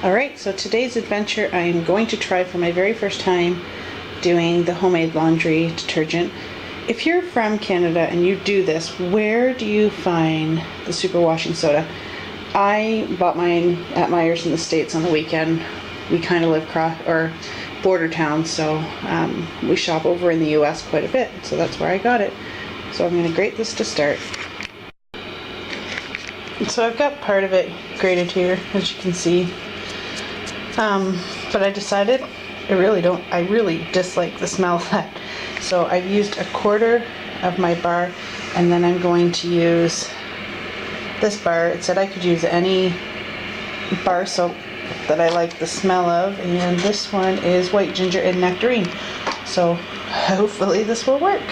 Alright, so today's adventure I am going to try for my very first time doing the homemade laundry detergent. If you're from Canada and you do this, where do you find the super washing soda? I bought mine at Meijer's in the States on the weekend. We kind of live border town, so we shop over in the US quite a bit, so that's where I got it. So I'm going to grate this to start. So I've got part of it grated here, as you can see. But I decided I really dislike the smell of that. So I've used 1/4 of my bar, and then I'm going to use this bar. It said I could use any bar soap that I like the smell of, and this one is white ginger and nectarine. So hopefully this will work.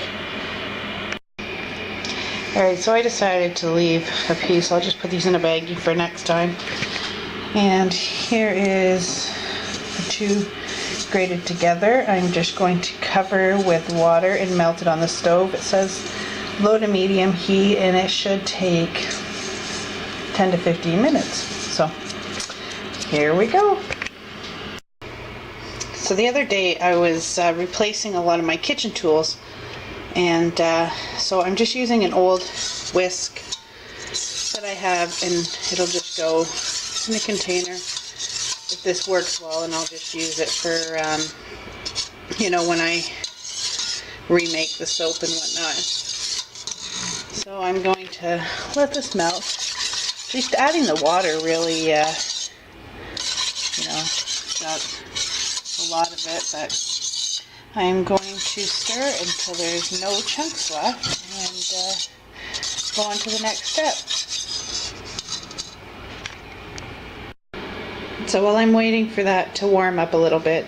Alright, so I decided to leave a piece. I'll just put these in a baggie for next time. And here is the two grated together. I'm just going to cover with water and melt it on the stove. It says low to medium heat, and it should take 10 to 15 minutes. So here we go. So the other day I was replacing a lot of my kitchen tools, and so I'm just using an old whisk that I have, and it'll just go in a container if this works well, and I'll just use it for when I remake the soap and whatnot. So I'm going to let this melt. Just adding the water really not a lot of it, but I'm going to stir until there's no chunks left and go on to the next step. So while I'm waiting for that to warm up a little bit,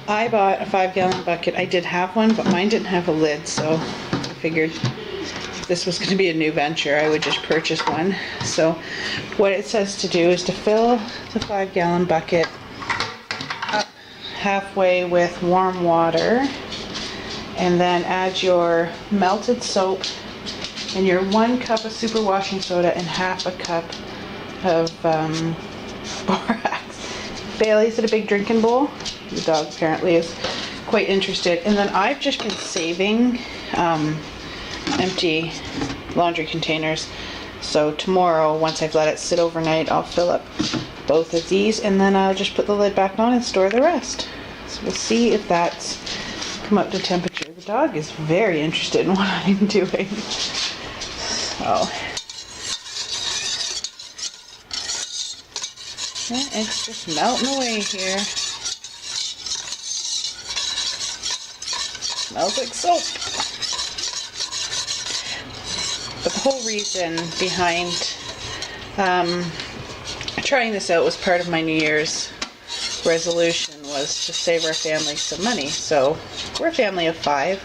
I bought a 5-gallon bucket. I did have one, but mine didn't have a lid, so I figured if this was going to be a new venture, I would just purchase one. So what it says to do is to fill the 5-gallon bucket up halfway with warm water, and then add your melted soap and your 1 cup of super washing soda and half a cup of borax. Bailey's at a big drinking bowl. The dog apparently is quite interested. And then I've just been saving empty laundry containers. So tomorrow, once I've let it sit overnight, I'll fill up both of these, and then I'll just put the lid back on and store the rest. So we'll see if that's come up to temperature. The dog is very interested in what I'm doing. So yeah, it's just melting away here. Smells like soap. But the whole reason behind trying this out was part of my New Year's resolution was to save our family some money. So we're a family of 5,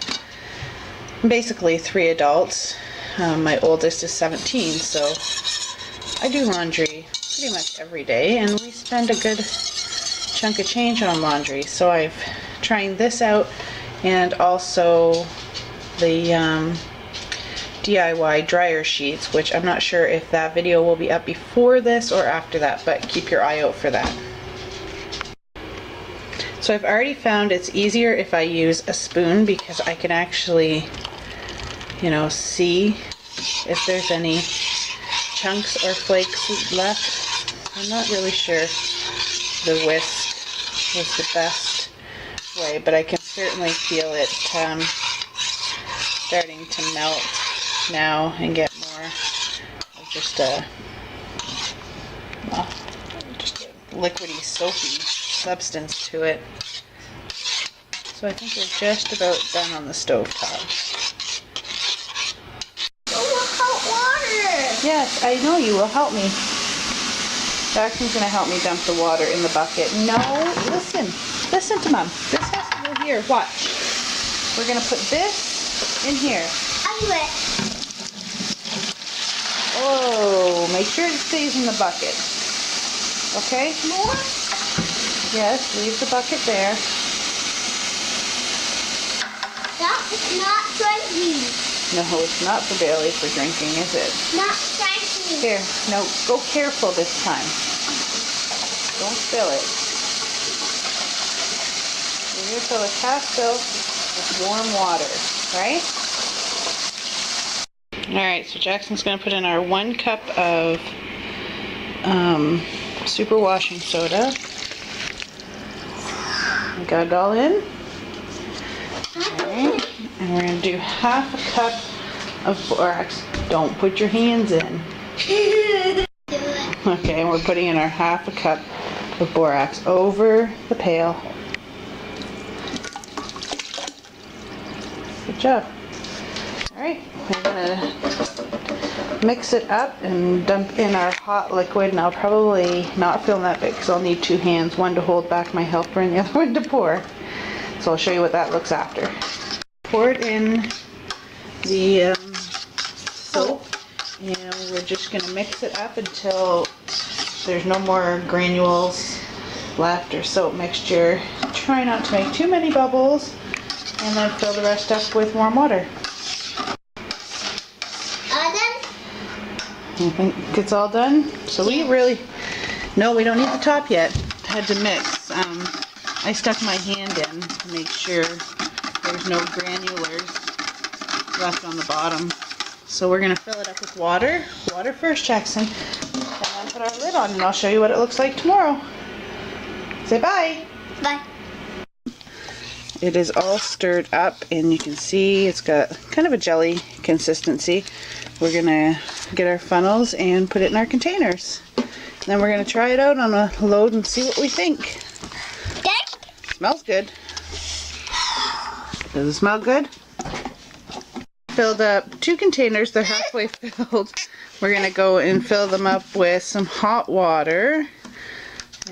basically 3 adults. My oldest is 17, so I do laundry pretty much every day, and we spend a good chunk of change on laundry. So I've trying this out, and also the DIY dryer sheets, which I'm not sure if that video will be up before this or after that, but keep your eye out for that. So I've already found it's easier if I use a spoon, because I can actually, see if there's any chunks or flakes left. I'm not really sure the whisk was the best way, but I can certainly feel it starting to melt now and get more of just a liquidy, soapy substance to it. So I think we're just about done on the stovetop. Hot water! Yes, I know you will help me. Jackson's going to help me dump the water in the bucket. No, listen to Mom. This has to go here. Watch. We're going to put this in here. I do it. Oh, make sure it stays in the bucket. Okay? More? Yes, leave the bucket there. That is not drinking. No, it's not for Bailey for drinking, is it? Not drinking. Here, no, go careful this time. Go Don't spill it. You're going to fill a half fill with warm water, right? Alright, so Jackson's going to put in our 1 cup of super washing soda. We got it all in. Alright, and we're going to do half a cup of borax. Don't put your hands in. Okay, and we're putting in our half a cup of borax over the pail. Good job. Alright, we're going to mix it up and dump in our hot liquid, and I'll probably not film that big because I'll need 2 hands, one to hold back my helper and the other one to pour. So I'll show you what that looks after. Pour it in the soap, and we're just going to mix it up until there's no more granules left or soap mixture. Try not to make too many bubbles, and then fill the rest up with warm water. I think it's all done. So we no, we don't need the top yet. Had to mix. I stuck my hand in to make sure there's no granulars left on the bottom. So we're going to fill it up with water. Water first, Jackson. And then put our lid on, and I'll show you what it looks like tomorrow. Say bye. Bye. It is all stirred up, and you can see it's got kind of a jelly consistency. We're going to get our funnels and put it in our containers. Then we're going to try it out on a load and see what we think. Okay. Smells good. Does it smell good? Filled up 2 containers. They're halfway filled. We're going to go and fill them up with some hot water.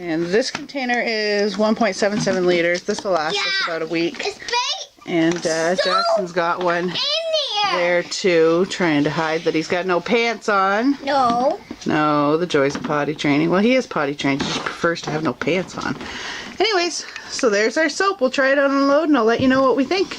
And this container is 1.77 liters. This will last us about a week. It's big. And Jackson's got one there too, trying to hide that he's got no pants on. No. No, the joys of potty training. Well, he is potty trained. He just prefers to have no pants on. Anyways, so there's our soap. We'll try it out on a load, and I'll let you know what we think.